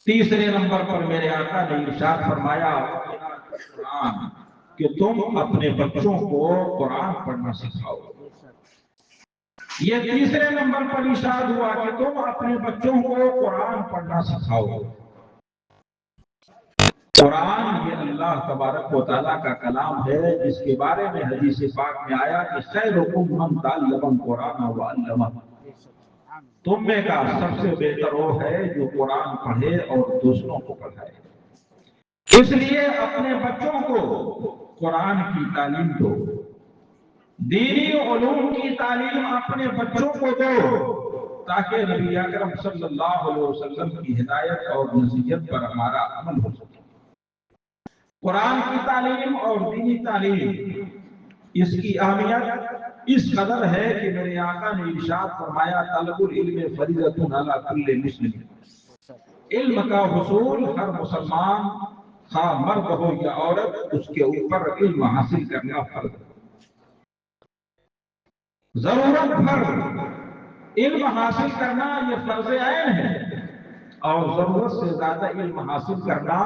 तीसरे नंबर पर मेरे आका ने इरशाद फरमाया कुरान कि तुम अपने बच्चों को कुरान पढ़ना सिखाओ। ये तीसरे नंबर पर इरशाद हुआ कि तुम अपने बच्चों को कुरान पढ़ना सिखाओ। कुरान ये अल्लाह तबारक व तआला का कलाम है, जिसके बारे में हदीस पाक में आया कि खैरुकुम मन तअल्लमल कुरान व अल्लमह, तुम में का सबसे बेहतर वो है जो कुरान पढ़े और दूसरों को पढ़ाए। इसलिए अपने बच्चों को कुरान की तालीम दो, दीनी उलूम की तालीम अपने बच्चों को दो, ताकि नबी अकरम सल्लल्लाहु अलैहि वसल्लम की हिदायत और नसीहत पर हमारा अमल हो सके। कुरान की तालीम और दीनी तालीम, इसकी अहमियत इस कदर है कि मेरे आका ने इरशाद फरमाया तलबुल इल्म फरीज़तुन अला कुल्लि मुस्लिम, इल्म का हुसूल हर मुसलमान खा मर्द हो या औरत, उसके ऊपर इल्म हासिल करना फर्ज है। जरूरत भर इल्म हासिल करना ये फर्ज ऐन है, और जरूरत से ज्यादा इल्म हासिल करना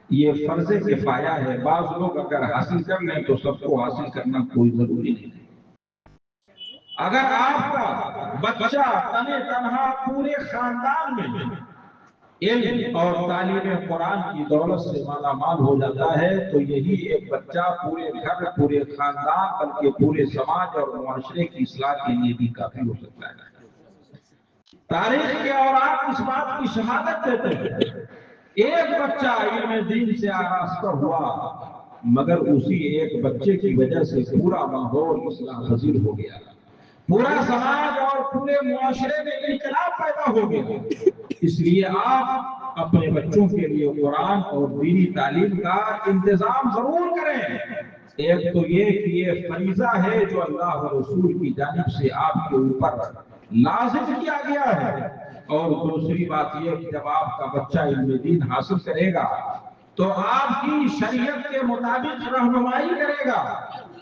ये फर्ज किफाया है। बाज लोग अगर हासिल कर लें तो सबको हासिल करना कोई जरूरी नहीं है। अगर आपका बच्चा तने तनहा पूरे खानदान में इल्म और तालीम कुरान की दौलत से मालामाल हो जाता है, तो यही एक बच्चा पूरे घर, पूरे खानदान, बल्कि पूरे समाज और मुआशरे की इस्लाह के लिए भी काफी हो सकता है। तारीख के और आप इस बात की शहादत देते हैं, एक बच्चा इल्म दीन से आरास्ता हुआ, मगर उसी एक बच्चे की वजह से पूरा माहौल इस्लाह पजीर हो गया, पूरा समाज और पूरे मुआशरे में इनकलाब पैदा हो गया। इसलिए आप अपने बच्चों के लिए कुरान और दीनी तालीम का इंतजाम जरूर करें। एक तो ये कि ये फरीजा है जो अल्लाह और रसूल की जानिब से आपके ऊपर लाजिम किया गया है, और दूसरी बात यह कि जब आपका बच्चा इल्म दीन हासिल करेगा तो आपकी शरीयत के मुताबिक रहनुमाई करेगा,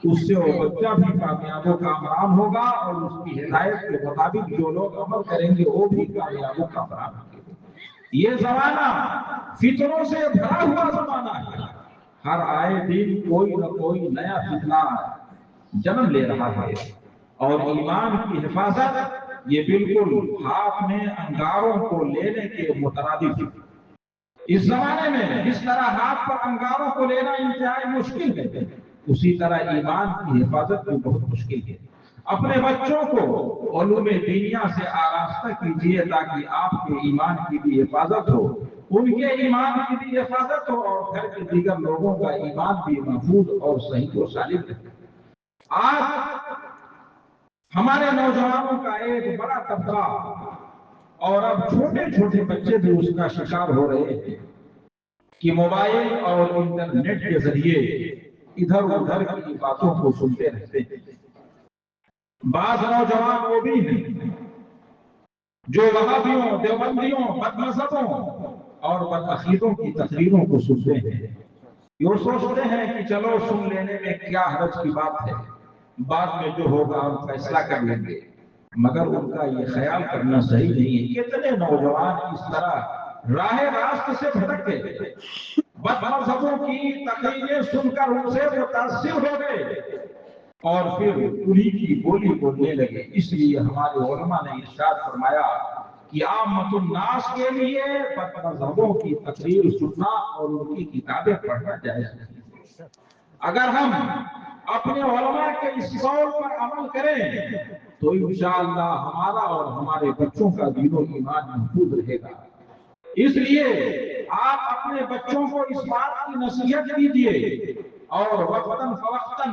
उससे वो बच्चा भी कामयाबो कामरान होगा, और उसकी हिदायत के मुताबिक जो लोग अमल करेंगे वो भी कामयाबो कामरान होंगे। ये जमाना फितरों से भरा हुआ जमाना है, हर आए दिन कोई न कोई नया फितना जन्म ले रहा है, और ईमान की हिफाजत ये बिल्कुल हाथ में अंगारों को लेने के मुतरादिफ है। इस जमाने में जिस तरह हाथ पर अंगारों को लेना इंतहाई मुश्किल है, उसी तरह ईमान की हिफाजत भी बहुत मुश्किल है। अपने बच्चों को उलूम दीनिया से आरास्ता कीजिए, ताकि आपके ईमान की भी हिफाजत हो, उनके ईमान की भी हिफाजत हो, और घर के दीगर लोगों का ईमान भी महफूज और सही व सालिम रहे। आज हमारे नौजवानों का एक बड़ा तबका, और अब छोटे छोटे बच्चे भी उसका शिकार हो रहे हैं कि मोबाइल और इंटरनेट के जरिए इधर उधर की बातों को सुनते रहते हैं। बाज नौजवान वो भी हैं जो वहाबियों, देवबंदियों, बदमज़हबों और बदअकीदों की तकरीरों को सुनते हैं। ये सोचते हैं कि चलो सुन लेने में क्या हर्ज की बात है, बाद में जो होगा हम फैसला कर लेंगे, मगर उनका ये ख्याल करना सही नहीं है। कितने नौजवान इस तरह राह रास्त से भटक गए, बदमज़हबों की तकरीरें सुनकर उनसे मुतासिर हो गए और फिर उन्हीं की बोली बोलने लगे। इसलिए हमारे उलमा ने इरशाद फरमाया कि आमतुन नास के लिए बदमज़हबों की तकरीर सुनना और उनकी किताबें पढ़ना जायज़ नहीं। अगर हम अपने उलमा के इस कौल पर अमल करें तो इंशाअल्लाह हमारा और हमारे बच्चों का दीनो ईमान महफूज रहेगा। इसलिए आप अपने बच्चों को इस बात की नसीहत कीजिए, और वक्तन फवक्तन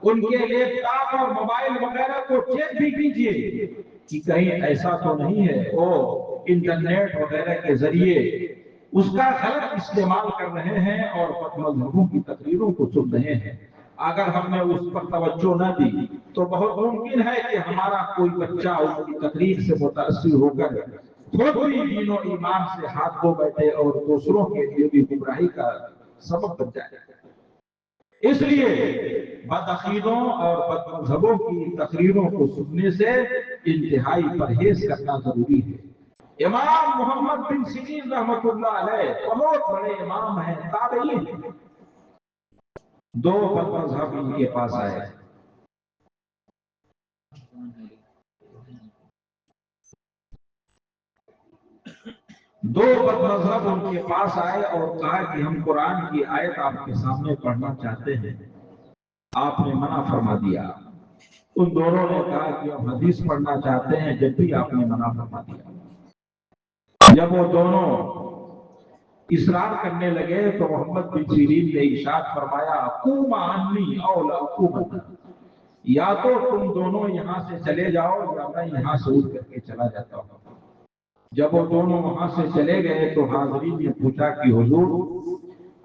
उनके लैपटॉप और मोबाइल वगैरह को चेक भी कीजिए कि कहीं ऐसा तो नहीं है वो इंटरनेट वगैरह के जरिए उसका गलत इस्तेमाल कर रहे हैं और बदमज़हबों की तकरीरों को सुन रहे हैं। अगर हमने उस पर तवज्जो न दी तो बहुत मुमकिन है कि हमारा कोई बच्चा उनकी तकरीर से मुतासिर होकर खुद भी दीनो ईमान से हाथ धो बैठे और दूसरों के लिए भी गुमराही का सबब बन जाए। इसलिए बदअकीदों और बदमज़हबों की तकरीरों को सुनने से इंतहाई परहेज करना जरूरी है। امام محمد بن سیرین رحمۃ اللہ علیہ بہت بڑے امام ہیں، تابعین ہیں۔ دو مذہب ان کے پاس آئے، دو مذہب ان کے پاس آئے اور کہا کہ ہم قرآن کی آیت آپ کے سامنے پڑھنا چاہتے ہیں، آپ نے منع فرما دیا۔ ان دونوں نے کہا کہ ہم حدیث پڑھنا چاہتے ہیں، جب بھی آپ نے منع فرما دیا۔ جب وہ دونوں اصرار کرنے لگے تو محمد بن سیرین نے ارشاد فرمایا قوم عنی او لا اقوم، یا تو تم دونوں یہاں سے چلے جاؤ یا میں یہاں سے اٹھ کر کے چلا جاتا ہوں۔ جب وہ دونوں وہاں سے چلے گئے تو حاضرین نے پوچھا کہ حضور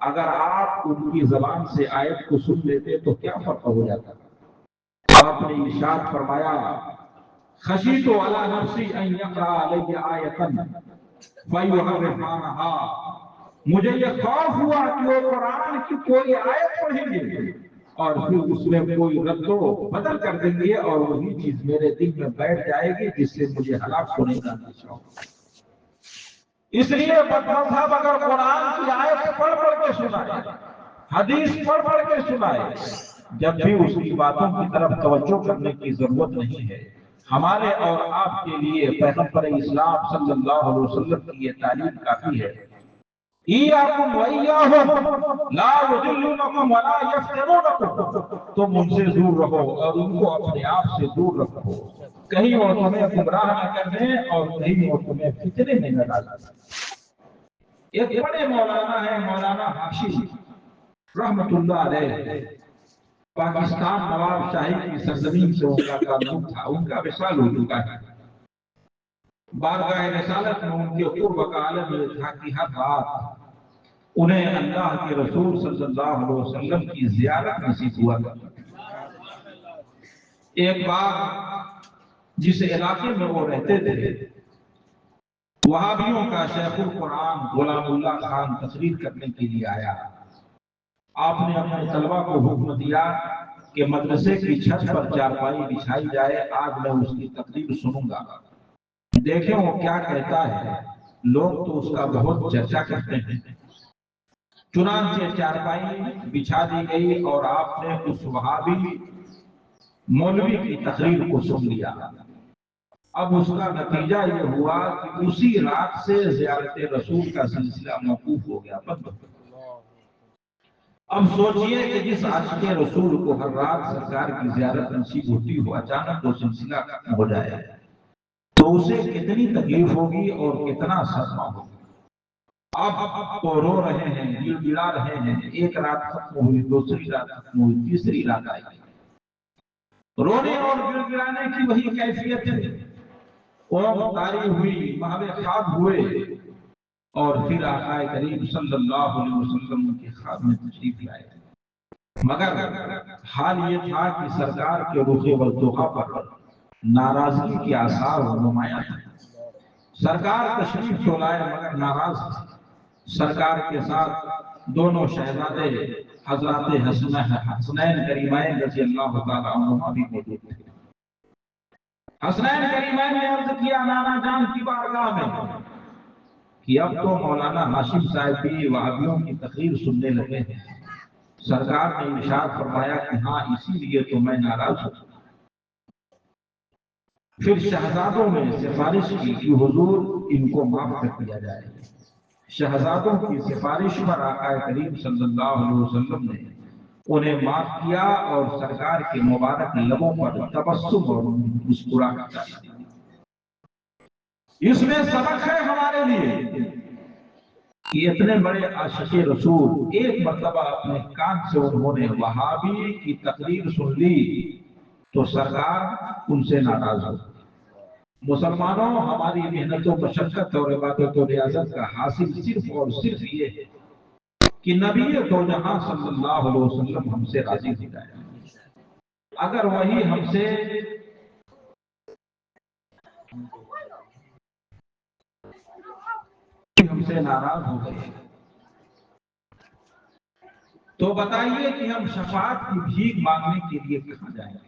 اگر آپ ان کی زبان سے آیت کو سن لیتے تو کیا فرق ہو جاتا؟ آپ نے ارشاد فرمایا خشیت علی نفسی ان یقرأ علی آیۃ فیحرفانھا، مجھے یہ خوف ہوا کہ وہ قرآن کی کوئی آیت پڑھیں گے اور پھر اس میں کوئی رد و بدل کر دیں گے اور وہی چیز میرے دل میں بیٹھ جائے گی جس سے مجھے ہلاک ہونے کا اندیشہ ہوگا۔ اس لیے مذہب اگر قرآن کی آیت پڑھ کے سنائے، حدیث پڑھ کے سنائے، جب بھی اس کی باتوں کی طرف توجہ کرنے کی ضرورت نہیں ہے۔ ہمارے اور آپ کے لیے پیغمبر اسلام صلی اللہ علیہ وسلم کی یہ تعلیم کافی ہے۔ ایاکم وایاہم لا یضلونکم ولا یفتنونکم، تم ان سے دور رہو اور ان کو اپنے آپ سے دور رکھو، کہیں وہ تمہیں گمراہ نہ کر دیں اور کہیں وہ تمہیں فتنے میں نہ ڈالیں۔ ایک بڑے مولانا ہے مولانا ہاشم رحمت اللہ علیہ، پاکستان نواب شاہی کی سرزمین سے ان کا تعلق تھا، ان کا وصال ہو چکا ہے۔ بارگاہ رسالت میں ان کے قرب کا عالم یہ تھا کہ ہر رات انہیں اللہ کے رسول صلی اللہ علیہ وسلم کی زیارت نصیب ہوا کرتی تھی۔ ایک بار جس علاقے میں وہ رہتے تھے وہابیوں کا شیخ القرآن غلام اللہ خان تقریر کرنے کے لیے آیا۔ آپ نے اپنے طلبہ کو حکم دیا کہ مدرسے کی چھت پر چارپائی بچھائی جائے، آج میں اس کی تقریر سنوں گا، دیکھیں وہ کیا کہتا ہے۔ لوگ تو اس کا بہت چرچا کرتے ہیں۔ چنانچہ چارپائی بچھا دی گئی اور آپ نے اس وہابی مولوی کی تقریر کو سن لیا۔ اب اس کا نتیجہ یہ ہوا کہ اسی رات سے زیارت رسول کا سلسلہ موقوف ہو گیا، بند ہو گیا۔ اب سوچئے کہ جس عاشق رسول کو ہر رات سرکار کی زیارت نصیب ہوتی ہو اچانک وہ سلسلہ ختم ہو جائے تو اسے کتنی تکلیف ہوگی اور کتنا صدمہ ہوگا۔ اب تو رو رہے ہیں، گڑ گڑا رہے ہیں، ایک رات ختم ہوئی، دوسری رات ختم ہوئی، تیسری رات آئی، رونے اور گڑ گڑانے کی وہی کیفیت ہے۔ قوم طاری ہوئی، مہوے خواب ہوئے اور پھر آقا کریم صلی اللہ علیہ وسلم کے خواب میں تشریف لائے، مگر حال یہ تھا کہ سرکار کے رخ والضحیٰ پر ناراضگی کے آثار نمایاں تھے۔ سرکار تشریف تو لائے مگر ناراض تھے۔ سرکار کے ساتھ دونوں شہزادے حضرات حسنین کریمین رضی اللہ تعالیٰ عنہما بھی موجود تھے۔ حسنین کریمین نے عرض کیا نانا جان کی بارگاہ میں کہ اب تو مولانا ہاشم صاحب بھی وہابیوں کی تقریر سننے لگے ہیں۔ سرکار نے ارشاد فرمایا کہ ہاں اسی لیے تو میں ناراض ہوں۔ پھر شہزادوں نے سفارش کی کہ حضور ان کو معاف کر دیا جائے۔ شہزادوں کی سفارش پر آقا کریم صلی اللہ علیہ وسلم نے انہیں معاف کیا اور سرکار کے مبارک لبوں پر تبسم اور مسکراہٹ ڈالی۔ اس میں سبق ہے ہمارے لیے کہ اتنے بڑے عاشق رسول ایک مرتبہ اپنے کان سے انہوں نے وہابی کی تقریر سن لی تو سرکار ان سے ناراض ہو۔ مسلمانوں، ہماری محنت و مشقت اور عبادت و ریاضت کا حاصل صرف اور صرف یہ ہے کہ نبی دو جہاں صلی اللہ علیہ وسلم ہم سے راضی ہو جائے۔ اگر وہی ہم سے ناراض ہو گئے تو بتائیے کہ ہم شفاعت کی بھیک مانگنے کے لیے کہاں جائیں گے؟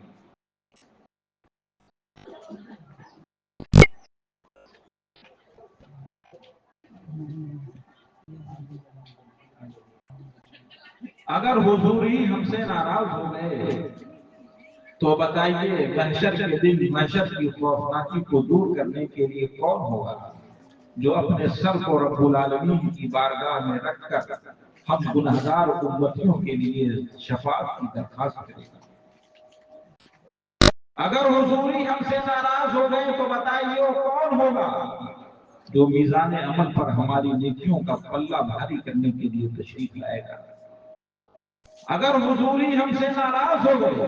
अगर हुजूर ही हमसे नाराज हो गए तो बताइए महशर के दिन महशर की खौफनाकी को दूर करने के लिए कौन होगा जो अपने सर को रब्बुल आलमीन की बारगाह में रखकर हम गुनहगार उम्मतियों के लिए शफाअत की दरखास्त करेगा। अगर हुजूर ही हमसे नाराज हो गए तो बताइए वो कौन होगा जो मीज़ान अमल पर हमारी नेकियों का पल्ला भारी करने के लिए तशरीफ लाएगा। अगर हुजूर ही हमसे नाराज हो गए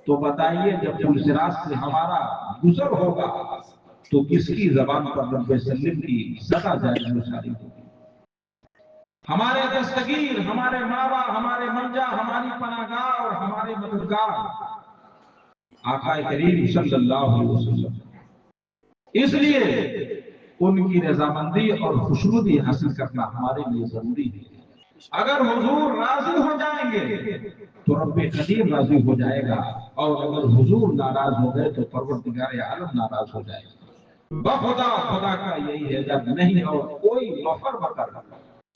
तो बताइए जब पुलसिरात से हमारा गुजर होगा तो किसकी जबान पर रब्बे सल्लम की सदा जारी गुजारी होगी। हमारे दस्तगीर, हमारे मावा, हमारे मंजा, हमारी पनागाह और हमारे मददगार आका करीम सल्लल्लाहु अलैहि वसल्लम। इसलिए उनकी रजामंदी और खुशनुदी हासिल करना हमारे लिए जरूरी है। अगर हुजूर राजी हो जाएंगे तो रब्बे कदीर राजी हो जाएगा और अगर हुजूर नाराज हो गए तो परवरदिगार आलम नाराज हो जाएगा। बखुदा खुदा का यही है जब नहीं और कोई मफर बकर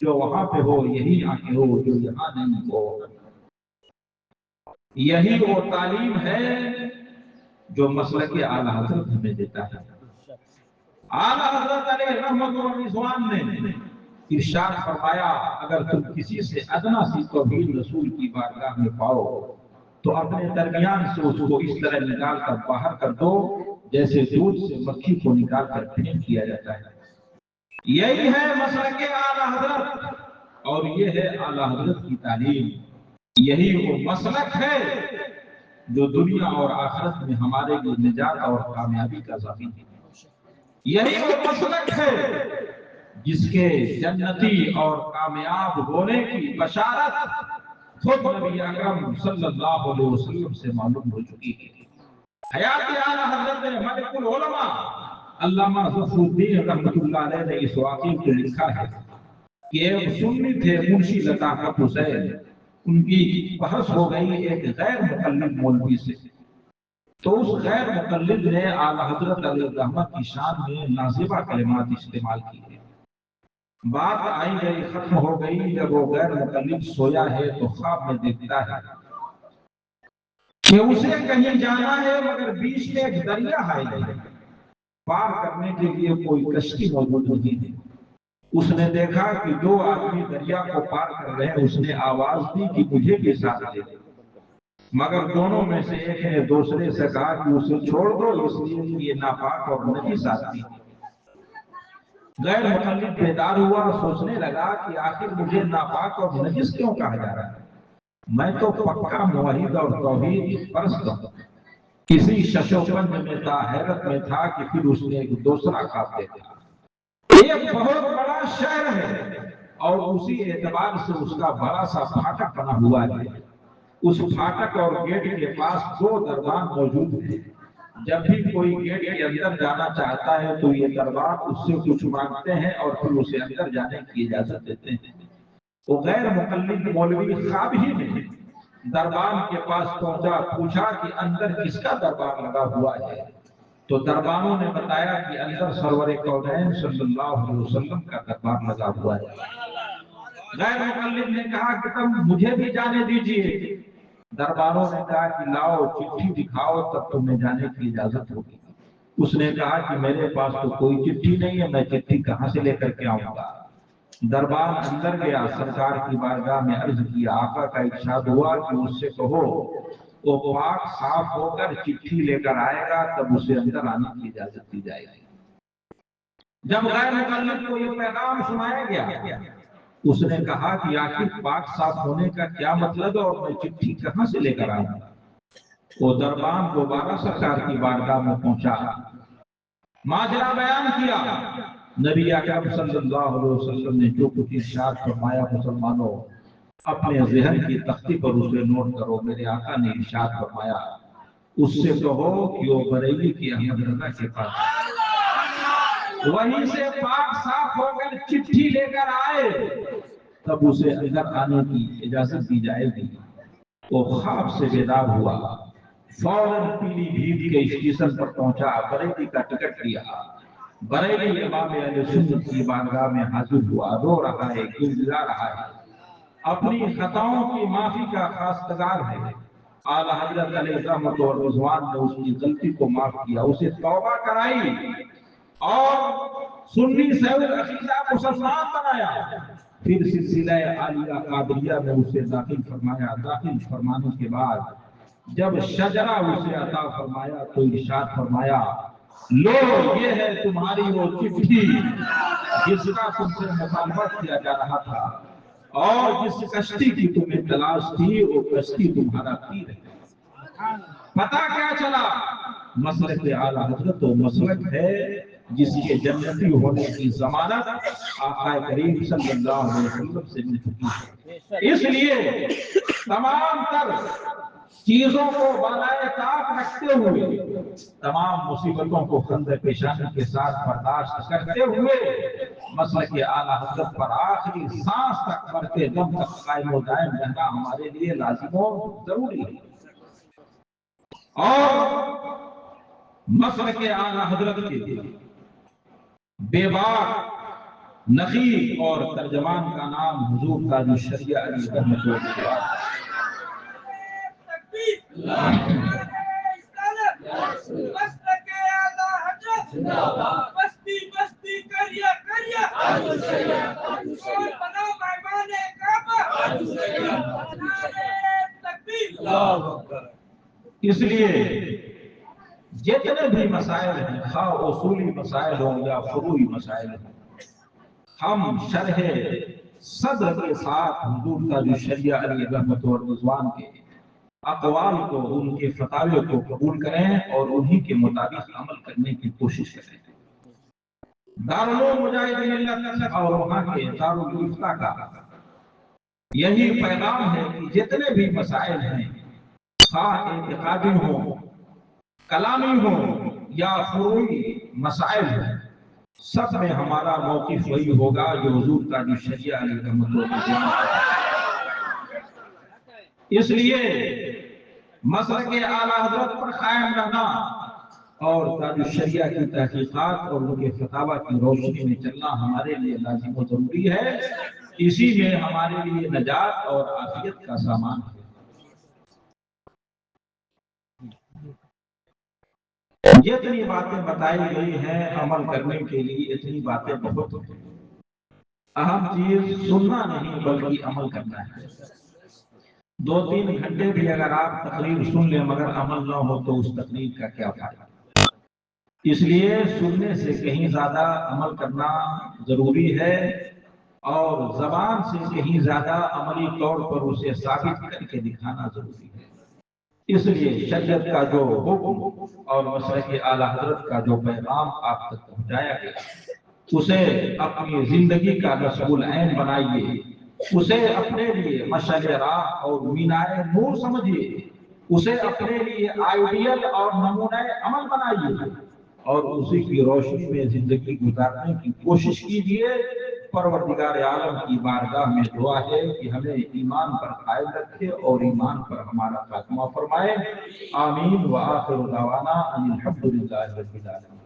जो वहां पे हो यही आके हो जो यहाँ नहीं हो। यही वो तालीम है जो मसलक आला हजरत हमें देता है। आला हजरत अलैहि रहमत व रिज़वान ने इरशाद फरमाया अगर तुम किसी से अदना सी तौहीद रसूल की बारगाह में पाओ तो अपने दरमियान से उसको इस तरह निकाल कर बाहर कर दो जैसे दूध से मक्खी को निकाल कर फेंक दिया जाता है। यही है मसलक आला हजरत और ये है आला हजरत की तालीम। यही वो मसलक है जो दुनिया और आखिरत में हमारे लिए निजात और कामयाबी का ज़मीन है। यही वो मसलक है जिसके जन्नती और कामयाब होने की बशारत खुद नबी अकरम सल्लल्लाहु अलैहि वसल्लम से मालूम हो चुकी है। हयात आला हज़रत मलिकुल उलमा अल्लामा ज़फ़रुद्दीन रहमतुल्लाह अलैहि ने इस वाक़े को लिखा है कि एक सुन्नी थे मुंशी लताफ़त हुसैन, उनकी बहस हो गई एक गैर मुक़ल्लिद मौलवी से। तो उस गैर मुक़ल्लिद ने आला हज़रत अलैहि रहमत की शान में नाज़िबा कलिमात इस्तेमाल किए। बात आई गई खत्म हो गई। जब वो गैर मुक़ल्लिद सोया है तो ख्वाब में देखता है कि उसे कहीं जाना है मगर बीच में एक दरिया है, पार करने के लिए कोई कश्ती मौजूद नहीं है। उसने देखा कि दो आदमी दरिया को पार कर रहे हैं। उसने आवाज दी कि मुझे भी साथ ले, मगर दोनों में से एक ने दूसरे से कहा कि उसे छोड़ दो इसलिए ये नापाक और नजीस आदमी है। गैर मुक़ल्लिद बेदार हुआ, सोचने लगा कि आखिर मुझे नापाक और नजिस क्यों कहा जा रहा है। मैं तो पक्का मुवहिद और तौहीद परस्त हूं। किसी शशोपंज में था, हैरत में था कि फिर उसने एक दूसरा ख्वाब देखा। एक बहुत बड़ा शहर है और उसी एतबार से उसका बड़ा सा फाटक बना हुआ है। उस फाटक और गेट के पास दो दरबान मौजूद हैं। जब भी कोई गेट के अंदर जाना चाहता है तो ये दरबार उससे कुछ मांगते हैं और फिर उसे अंदर जाने की इजाजत देते हैं। वो गैर मुक़ल्लिद मौलवी ख्वाब ही में दरबार के पास पहुंचा, पूछा कि अंदर किसका दरबार लगा हुआ है। तो दरबारों ने बताया कि अंदर सरवर कौनैन सल्लल्लाहु अलैहि वसल्लम का दरबार लगा हुआ है। गैर मुक़ल्लिद ने कहा कि तुम मुझे भी जाने दीजिए। दरबारों ने कहा कि लाओ चिट्ठी दिखाओ तब तुम्हें जाने की इजाजत होगी। उसने कहा कि मेरे पास तो कोई चिट्ठी नहीं है, मैं चिट्ठी कहां से लेकर के आऊंगा। दरबार अंदर गया, सरकार की बारगाह में अर्ज किया। आका का इरशाद हुआ कि उससे कहो वो पाक साफ होकर चिट्ठी लेकर आएगा तब उसे अंदर आने की इजाजत दी जाएगी। जब गैर मुक़ल्लिद को ये पैगाम सुनाया गया, उसने कहा कि आखिर पाक साफ होने का क्या मतलब है और मैं चिट्ठी कहां से लेकर आऊंगा। वो दरबान दोबारा सरकार की बारगाह में पहुंचा, माजरा बयान किया। नबी अकरम सल्लल्लाहु अलैहि वसल्लम ने जो कुछ इरशाद फरमाया, मुसलमानों अपने ज़हन की तख्ती पर उसे नोट करो। मेरे आका ने इरशाद फरमाया उससे कहो कि वो बरेली की अहमद रजा के पास वहीं से पाक साफ होकर चिट्ठी लेकर आए तब उसे अंदर आने की इजाजत दी जाएगी। वो ख्वाब से बेदार हुआ, फौरन पीलीभीत के स्टेशन पर पहुंचा, बरेली का टिकट लिया, बरेली इमाम अहले सुन्नत की बारगाह में हाजिर हुआ। रो रहा है, गिड़गिड़ा रहा है। अपनी खताओं की माफी का खासतगार है। आला हजरत अलैहि रहमत और रिजवान ने उसकी गलती को माफ किया, उसे तौबा कराई और सुन्नी सैयद अकीदा मुसलमान बनाया। फिर सिलसिला आलिया कादरिया में उसे दाखिल फरमाया। दाखिल फरमाने के बाद जब शजरा उसे अता फरमाया तो इरशाद फरमाया, लो ये है तुम्हारी वो चिट्ठी जिसका तुमसे मुतालबा किया जा रहा था, और जिस कश्ती की तुम्हें तलाश थी वो कश्ती तुम्हारा तीर है। पता क्या चला? मसलक आला हजरत तो मसलक है जिसके जन्नती होने की जमानत आका करीम सल्लल्लाहु अलैहि वसल्लम से मिल चुकी है। इसलिए तमाम तर चीजों को बालाए ताक रखते हुए, तमाम मुसीबतों को खंदे पेशानी के साथ बर्दाश्त करते हुए मसलक आला हजरत पर आखिरी सांस तक मरते दम तक कायम व दायम रहना हमारे लिए लाजिम और जरूरी है। और मसलक आला हजरत के बेबाक नकी और तर्जमान का नाम हुजूर ताजुल शरिया अली रहमतुल्लाह। इसलिए जितने भी मसाइल हैं, खा उसूली मसाइल हो या फुरूई मसाइल हो, हम शरह सद्र के साथ हुजूर ताजुल शरिया अली रहमतुल्लाह के अक़वाल को, उनके फतावे को कबूल करें और उन्हीं के मुताबिक अमल करने की कोशिश करें। दारुल मुजाहिदीन और वहाँ के दारुल इफ्ता का यही पैगाम है कि जितने भी मसाइल हैं, खाह इत्तिकादी हो, कलामी हो या फुरूई मसाइल हो, सब में हमारा मौक़िफ़ वही होगा जो हुजूर ताजुल शरिया अली रहमतुल्लाह। इसलिए मसलक आला हज़रत पर कायम रहना और ताजुल शरिया की तहक़ीक़ात और उनके फतावा की रोशनी में चलना हमारे लिए लाज़िम और ज़रूरी है। इसी में हमारे लिए नजात और आफियत का सामान है। जितनी बातें बताई गई हैं अमल करने के लिए, इतनी बातें बहुत हैं। अहम चीज सुनना नहीं बल्कि अमल करना है। 2-3 घंटे भी अगर आप तकरीर सुन लें मगर अमल ना हो तो उस तकरीर का क्या फायदा। इसलिए सुनने से कहीं ज्यादा अमल करना जरूरी है और जबान से कहीं ज्यादा अमली तौर पर उसे साबित करके दिखाना जरूरी है। इसलिए शरीयत का जो हुक्म और मसलक आला हजरत का जो पैगाम आप तक पहुंचाया गया, उसे अपनी जिंदगी का मशगूल ऐन बनाइए, उसे अपने लिए मशाल राह और मीनार नूर समझिए, उसे अपने लिए आइडियल और नमूना अमल बनाइए और उसी की रोशनी में जिंदगी गुजारने की कोशिश कीजिए। परवरदिगार आलम की बारगाह में दुआ है कि हमें ईमान पर कायम रखे और ईमान पर हमारा खात्मा फरमाए। आमीन व आखिर दावाना अनिल हम्दुलिल्लाहि रब्बिल आलमीन।